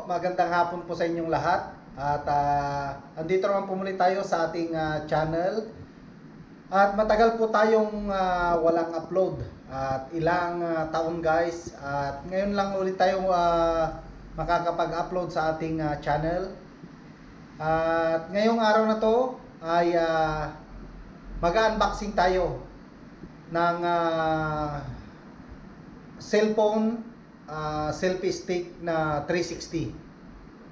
magandang hapon po sa inyong lahat. At andito naman po muli tayo sa ating channel. At matagal po tayong walang upload. At ilang taon guys. At ngayon lang ulit tayo makakapag-upload sa ating channel. At ngayong araw na to ay mag-unboxing tayo ng cellphone selfie stick na 360.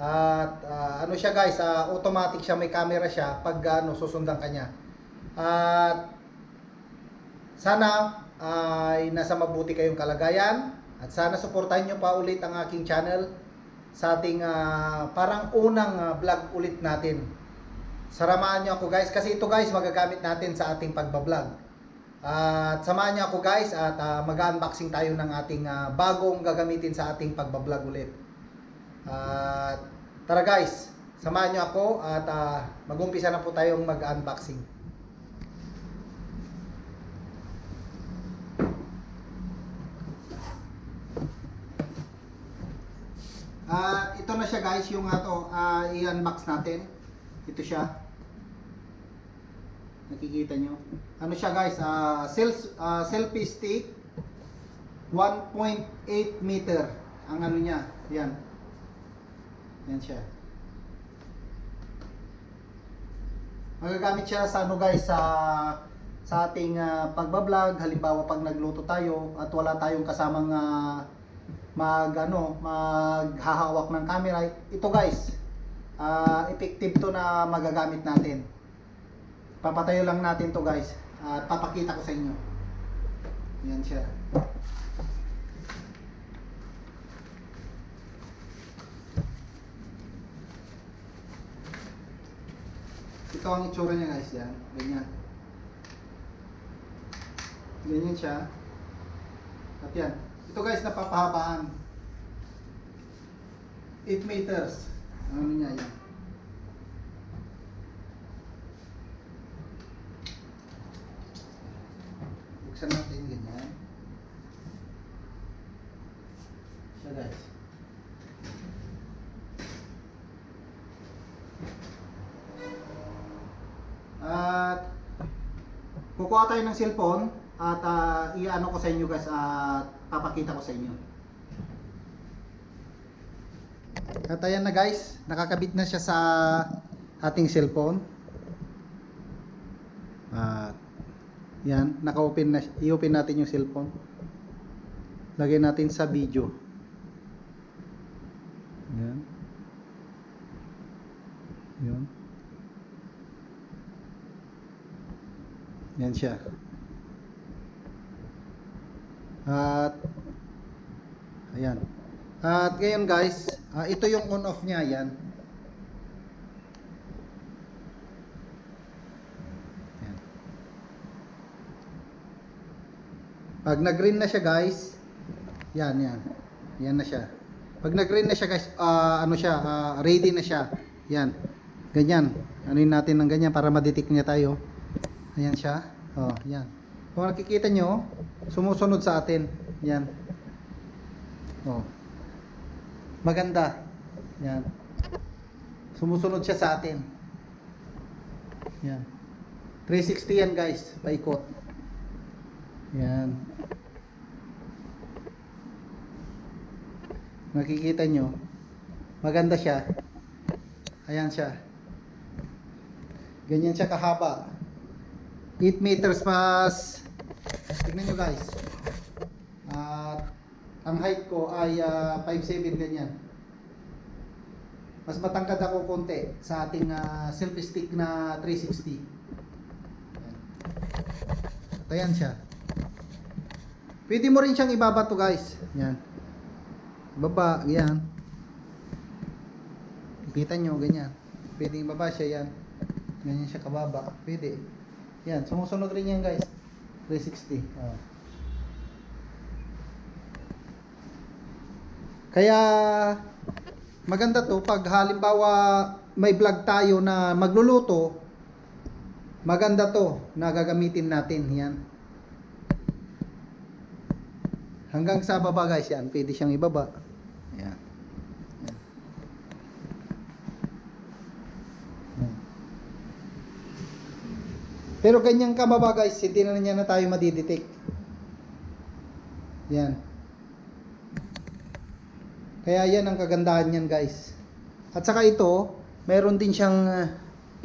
At ano siya guys, automatic siya, may camera siya pag susundan kanya. At sana ay nasa mabuti kayong kalagayan at sana suportahan nyo pa ulit ang aking channel sa ating parang unang vlog ulit natin. Samahan nyo ako guys, kasi ito guys magagamit natin sa ating pagbablog. At samahan niyo ako guys at mag-unboxing tayo ng ating bagong gagamitin sa ating pagbablog ulit. Tara guys, samahan niyo ako at mag-umpisa na po tayong mag-unboxing. At ito na siya guys, yung i-unbox natin. Ito siya. Nakikita nyo. Ano siya guys, selfie stick 1.8 meter ang ano niya. Yan. Yan siya. Magagamit siya sa ano guys, sa ating pagbablog. Halimbawa pag nagluto tayo at wala tayong kasamang maghahawak ng camera. Ito guys, effective to na magagamit natin. Papatayo lang natin to guys at papakita ko sa inyo. Yan siya. Ito ang itsura niya guys, yan. Ganyan. Ganyan siya. At yan. Ito guys napapahabaan. 8 meters. Ano niya yan. Buksan natin ganyan. Siya guys. At kukuha tayo ng cellphone at i-ano ko sa inyo guys at papakita ko sa inyo. At ayan na guys, nakakabit na siya sa ating cellphone. At yan, naka-open na, i-open natin yung cellphone. Lagay natin sa video. Yan. Yan. Yan siya. At ayan. At ngayon guys, ito yung on-off niya, yan. Pag nag-green na siya guys, yan, yan. Yan na siya. Pag nag-green na siya guys, ano siya, ready na siya. Yan. Ganyan. Anuin natin ng ganyan para ma-detect niya tayo. Ayan siya. Oh, yan. Kung nakikita nyo, sumusunod sa atin. Yan. Oh. Maganda. Yan. Sumusunod siya sa atin. Yan. 360 yan guys, paikot. Yan. Nakikita nyo, maganda siya. Ayan siya. Ganyan siya kahaba. 8 meters mas. Tignan nyo guys. At ang height ko ay 5'7" ganyan. Mas matangkad ako konti sa ating selfie stick na 360. At ayan siya. Pwede mo rin siyang ibaba to guys. Yan. Baba, yan. Kita nyo, ganyan. Pwede ibaba siya, yan. Ganyan siya kababa. Pwede. Yan, sumusunod rin yan guys. 360. Oh. Kaya maganda to pag halimbawa may vlog tayo na magluluto, maganda to na gagamitin natin. Yan. Hanggang sa baba guys, yan. Pwede siyang ibaba. Yan. Yan. Pero ganyang kababa guys, hindi na niya na tayo madidetect. Yan. Kaya yan ang kagandahan niyan guys. At saka ito, meron din siyang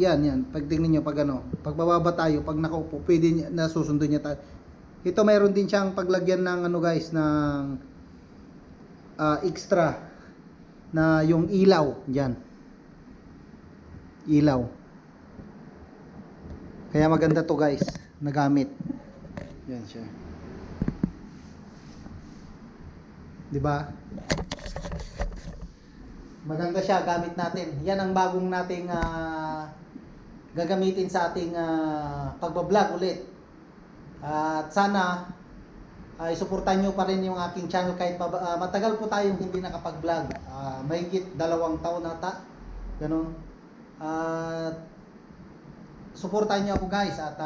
yan. Pag tingnan niyo pag ano, pag bababa tayo, pag nakaupo, pwede niya nasusunod niya tayo. Ito meron din siyang paglagyan ng ano guys, ng extra na yung ilaw diyan. Ilaw. Kaya maganda to guys, nagamit. Yan siya. 'Di ba? Maganda siya, gamit natin. Yan ang bagong nating gagamitin sa ating pagbablog ulit. At sana isuportahan nyo pa rin yung aking channel kahit matagal po tayong hindi nakapag-vlog. Mahigit 2 taon ata. Ganun. Suportahan nyo ako guys at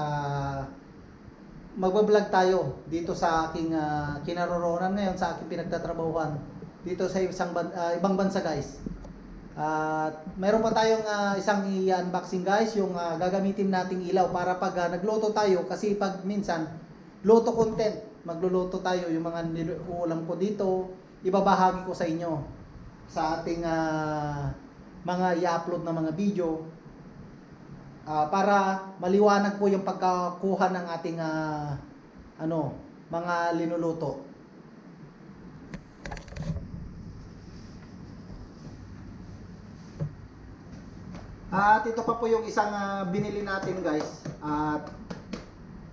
magbablog tayo dito sa aking kinaroroonan ngayon, sa aking pinagtatrabahuhan dito sa ibang bansa guys. At meron pa tayong isang i-unboxing guys, yung gagamitin nating ilaw para pag nagluto tayo, kasi pag minsan luto content, magluluto tayo, yung mga ulam ko dito ibabahagi ko sa inyo sa ating mga i-upload na mga video, para maliwanag po yung pagkakuha ng ating mga linuluto. At ito pa po yung isang binili natin guys. At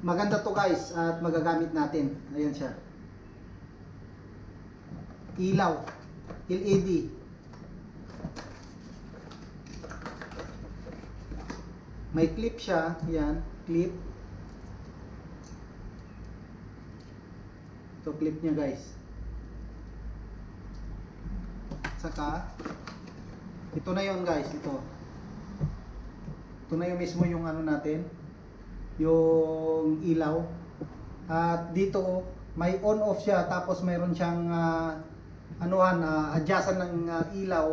maganda to guys at magagamit natin. Ayan siya. Ilaw. LED. May clip siya. Ayan. Clip. Ito clip niya guys. Saka ito na yon guys. Ito na yung mismo yung ano natin, yung ilaw. At dito may on off siya, tapos mayroon siyang adjustan ng ilaw,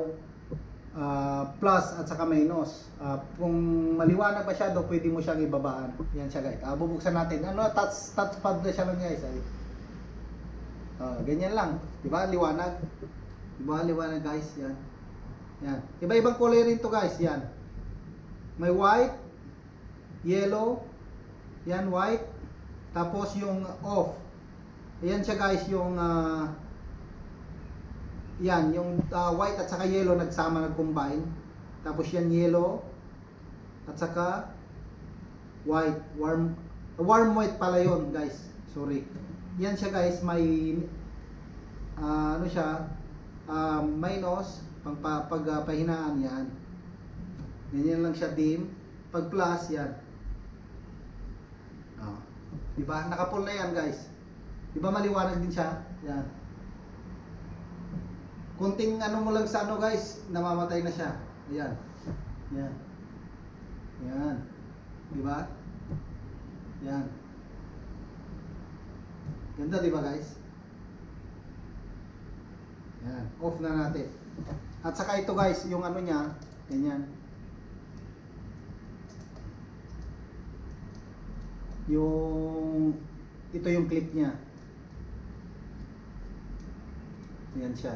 plus at saka minus. Kung maliwanag masyado, pwede mo siyang ibabaan. Yan siya guys. Bubuksan natin. Touchpad na siya lang guys. Ganyan lang. Diba? Liwanag. Diba? Liwanag guys. Yan. Yan. Iba-ibang kulay rin to guys. Yan. May white, yellow, yan white, tapos yung off. Ayan siya guys, yung yung white at saka yellow nagsama, nag-combine. Tapos yan yellow at saka white, warm white pala yon guys. Sorry. Yan siya guys, may minus pagpahinaan yan. Ganyan lang siya dim. Pag plus, yan. Diba? Naka-full na yan guys. Diba maliwanag din siya? Yan. Kunting mo lang sa guys, namamatay na siya. Ayan. Yan. Yan. Diba? Yan. Ganda diba guys? Yan. Off na natin. At saka ito guys, yung niya, ganyan. Ito yung clip niya. Yan siya.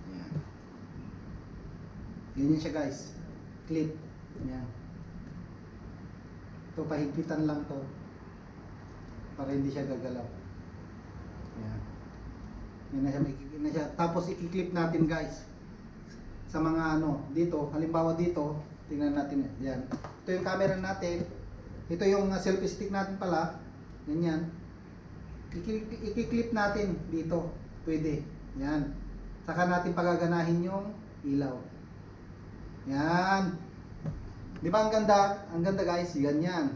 Yan. Ganyan siya guys. Clip. Yan. Ito pahigpitan lang to para hindi siya gagalaw. Yan. Yan na siya. Tapos i-clip natin guys sa mga dito. Halimbawa dito, tingnan natin yan. Ito yung camera natin. Ito yung selfie stick natin pala. Ganyan. I-clip natin dito. Pwede. Yan. Saka natin pagaganahin yung ilaw. Yan. Di ba ang ganda? Ang ganda guys. Ganyan.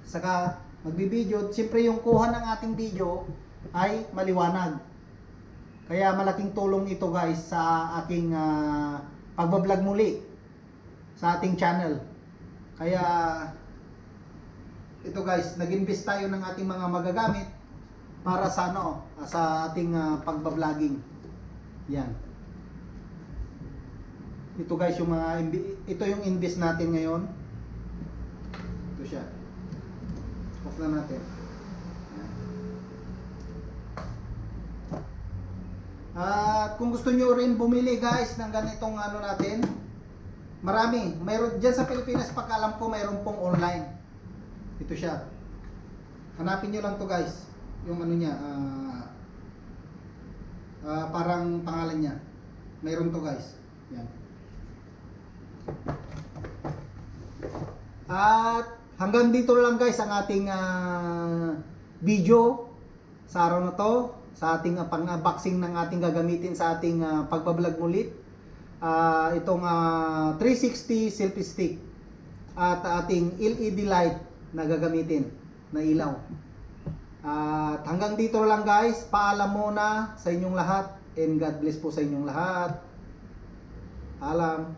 Saka magbibideo. Siyempre yung kuha ng ating video ay maliwanag. Kaya malaking tulong ito guys sa aking pagbablog muli sa ating channel. Kaya ito guys, nag-invest tayo ng ating mga magagamit para sa sa ating pagbabloging. Yan. Ito guys yung ito yung invest natin ngayon. Ito siya. Off na natin. At kung gusto nyo rin bumili guys ng ganitong ano natin, marami. Mayroon dyan sa Pilipinas, pagkalam ko mayroon pong online. Ito siya. Hanapin nyo lang to guys. Yung ano niya, parang pangalan niya. Mayroon to guys. Yan. At hanggang dito lang guys ang ating video sa araw na to, sa ating pang-unboxing ng ating gagamitin sa ating pagbablog ulit. Itong 360 selfie stick at ating LED light na gagamitin na ilaw. At hanggang dito lang guys, paalam muna sa inyong lahat and God bless po sa inyong lahat. Paalam.